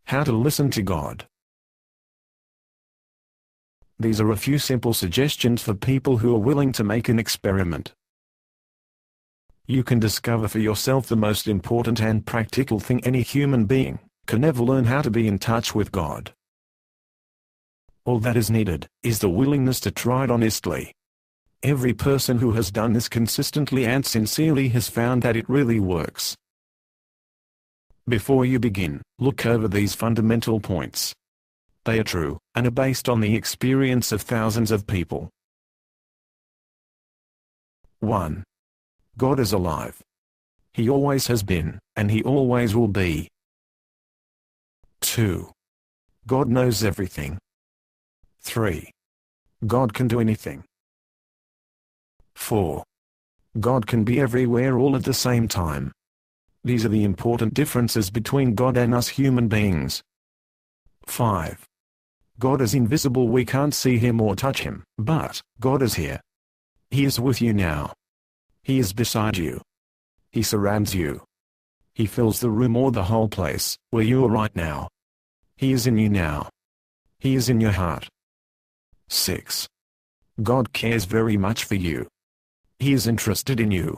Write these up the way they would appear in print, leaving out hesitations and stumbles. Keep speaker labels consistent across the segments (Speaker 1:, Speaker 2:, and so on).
Speaker 1: How to listen to God. These are a few simple suggestions for people who are willing to make an experiment. You can discover for yourself the most important and practical thing any human being can ever learn: how to be in touch with God. All that is needed is the willingness to try it honestly. Every person who has done this consistently and sincerely has found that it really works. Before you begin, look over these fundamental points. They are true, and are based on the experience of thousands of people. 1. God is alive. He always has been, and He always will be. 2. God knows everything. 3. God can do anything. 4. God can be everywhere all at the same time. These are the important differences between God and us human beings. 5. God is invisible, we can't see Him or touch Him, but God is here. He is with you now. He is beside you. He surrounds you. He fills the room or the whole place where you are right now. He is in you now. He is in your heart. 6. God cares very much for you. He is interested in you.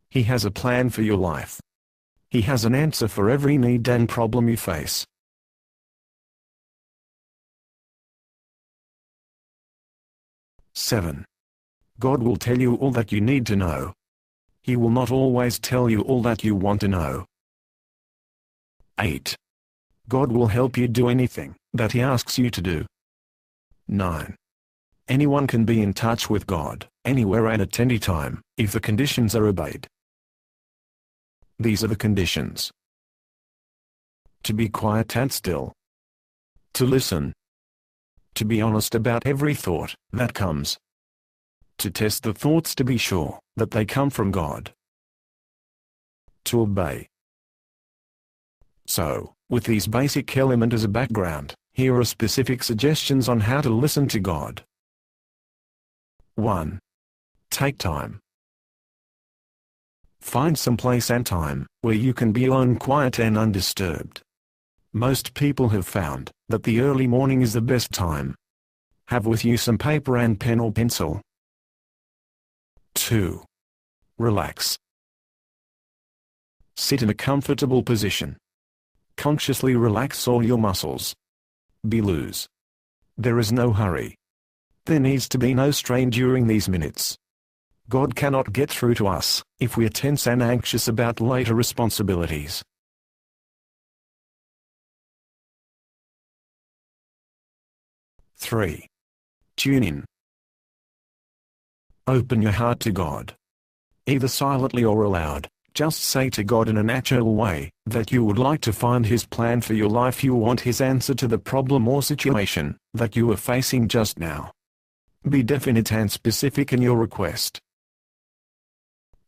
Speaker 1: He has a plan for your life. He has an answer for every need and problem you face. 7. God will tell you all that you need to know. He will not always tell you all that you want to know. 8. God will help you do anything that He asks you to do. 9. Anyone can be in touch with God, anywhere and at any time, if the conditions are obeyed. These are the conditions: to be quiet and still, to listen, to be honest about every thought that comes, to test the thoughts to be sure that they come from God, to obey. So, with these basic elements as a background, here are specific suggestions on how to listen to God. 1. Take time. Find some place and time where you can be alone, quiet and undisturbed. Most people have found that the early morning is the best time. Have with you some paper and pen or pencil. 2. Relax. Sit in a comfortable position. Consciously relax all your muscles. Be loose. There is no hurry. There needs to be no strain during these minutes. God cannot get through to us if we are tense and anxious about later responsibilities. 3. Tune in. Open your heart to God. Either silently or aloud, just say to God in a natural way that you would like to find His plan for your life. You want His answer to the problem or situation that you are facing just now. Be definite and specific in your request.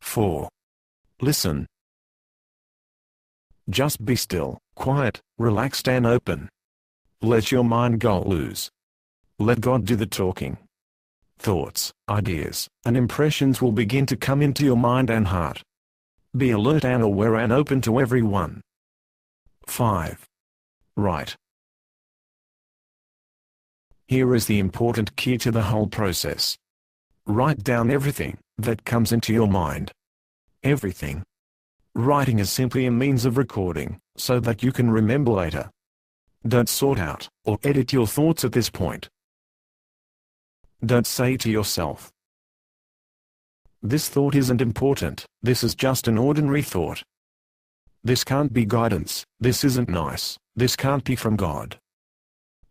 Speaker 1: 4. Listen. Just be still, quiet, relaxed and open. Let your mind go loose. Let God do the talking. Thoughts, ideas, and impressions will begin to come into your mind and heart. Be alert and aware and open to every one. 5. Write. Here is the important key to the whole process. Write down everything that comes into your mind. Everything. Writing is simply a means of recording, so that you can remember later. Don't sort out or edit your thoughts at this point. Don't say to yourself, "This thought isn't important, this is just an ordinary thought. This can't be guidance, this isn't nice, this can't be from God.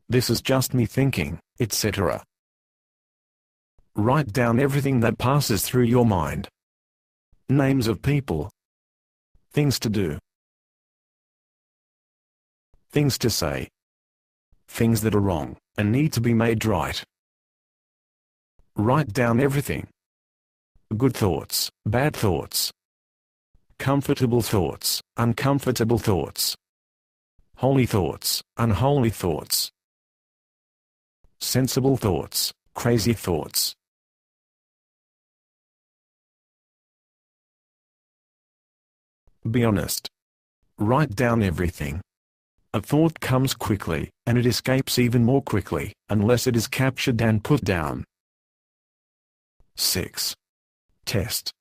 Speaker 1: This is just me thinking," etc. Write down everything that passes through your mind. Names of people. Things to do. Things to say. Things that are wrong and need to be made right. Write down everything. Good thoughts, bad thoughts. Comfortable thoughts, uncomfortable thoughts. Holy thoughts, unholy thoughts. Sensible thoughts, crazy thoughts. Be honest. Write down everything. A thought comes quickly, and it escapes even more quickly, unless it is captured and put down. 6. Test.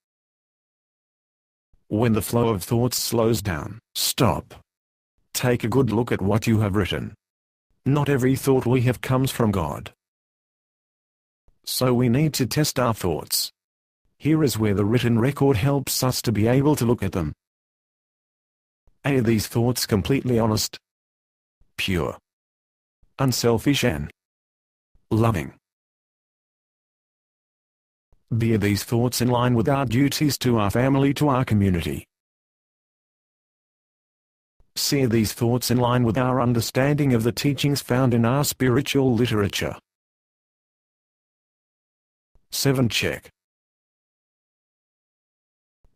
Speaker 1: When the flow of thoughts slows down, stop. Take a good look at what you have written. Not every thought we have comes from God. So we need to test our thoughts. Here is where the written record helps us to be able to look at them. Are these thoughts completely honest, pure, unselfish and loving? Be these thoughts in line with our duties to our family, to our community? See these thoughts in line with our understanding of the teachings found in our spiritual literature? 7. Check.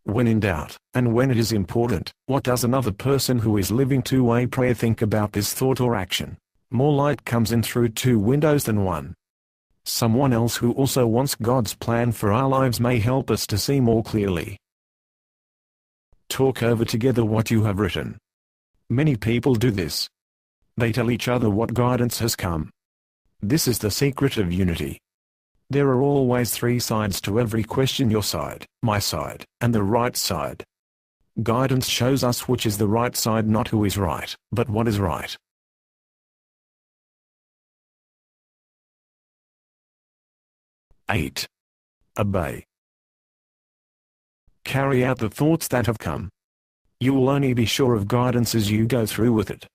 Speaker 1: When in doubt, and when it is important, what does another person who is living two-way prayer think about this thought or action? More light comes in through two windows than one. Someone else who also wants God's plan for our lives may help us to see more clearly. Talk over together what you have written. Many people do this. They tell each other what guidance has come. This is the secret of unity. There are always three sides to every question: your side, my side, and the right side. Guidance shows us which is the right side, not who is right, but what is right. Eight. Obey. Carry out the thoughts that have come. You will only be sure of guidance as you go through with it.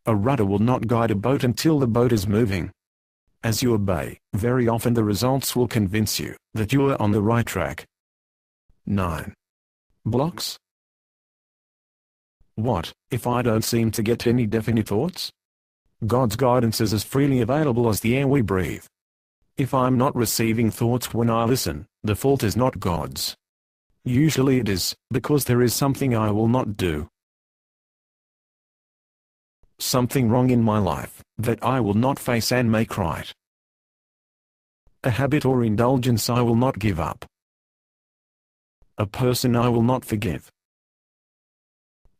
Speaker 1: A rudder will not guide a boat until the boat is moving. As you obey, very often the results will convince you that you are on the right track. 9. Blocks. What if I don't seem to get any definite thoughts? God's guidance is as freely available as the air we breathe. If I'm not receiving thoughts when I listen, the fault is not God's. Usually it is, because there is something I will not do. Something wrong in my life, that I will not face and make right. A habit or indulgence I will not give up. A person I will not forgive.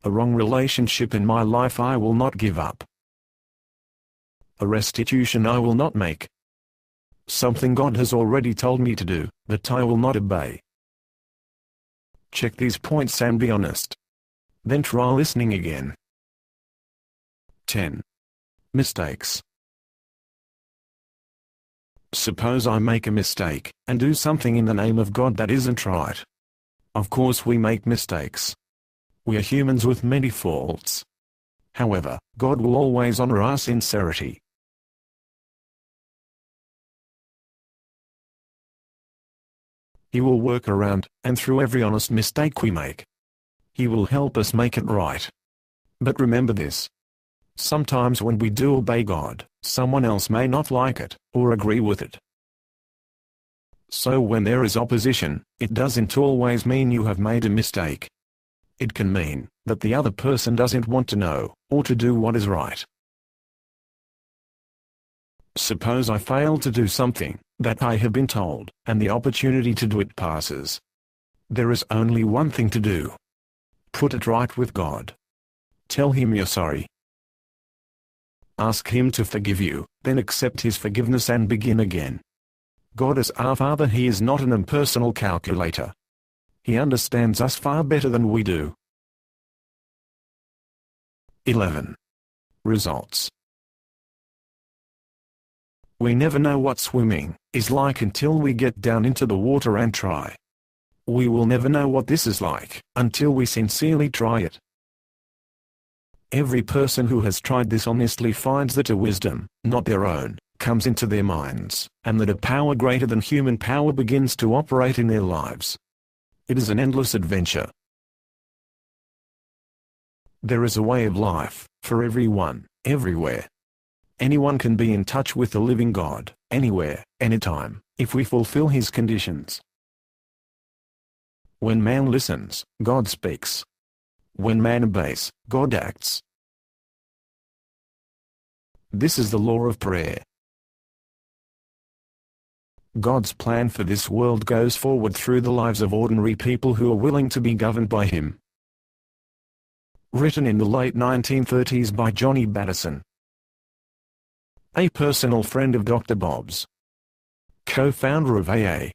Speaker 1: A wrong relationship in my life I will not give up. A restitution I will not make. Something God has already told me to do, that I will not obey. Check these points and be honest. Then try listening again. 10. Mistakes. Suppose I make a mistake, and do something in the name of God that isn't right. Of course we make mistakes. We are humans with many faults. However, God will always honor our sincerity. He will work around, and through every honest mistake we make. He will help us make it right. But remember this. Sometimes when we do obey God, someone else may not like it, or agree with it. So when there is opposition, it doesn't always mean you have made a mistake. It can mean that the other person doesn't want to know, or to do what is right. Suppose I fail to do something that I have been told, and the opportunity to do it passes. There is only one thing to do. Put it right with God. Tell Him you're sorry. Ask Him to forgive you, then accept His forgiveness and begin again. God is our Father. He is not an impersonal calculator. He understands us far better than we do. 11. Results. We never know what swimming is like until we get down into the water and try. We will never know what this is like until we sincerely try it. Every person who has tried this honestly finds that a wisdom, not their own, comes into their minds, and that a power greater than human power begins to operate in their lives. It is an endless adventure. There is a way of life, for everyone, everywhere. Anyone can be in touch with the living God, anywhere, anytime, if we fulfill His conditions. When man listens, God speaks. When man obeys, God acts. This is the law of prayer. God's plan for this world goes forward through the lives of ordinary people who are willing to be governed by Him. Written in the late 1930s by Johnny Battison. A personal friend of Dr. Bob's. Co-founder of AA.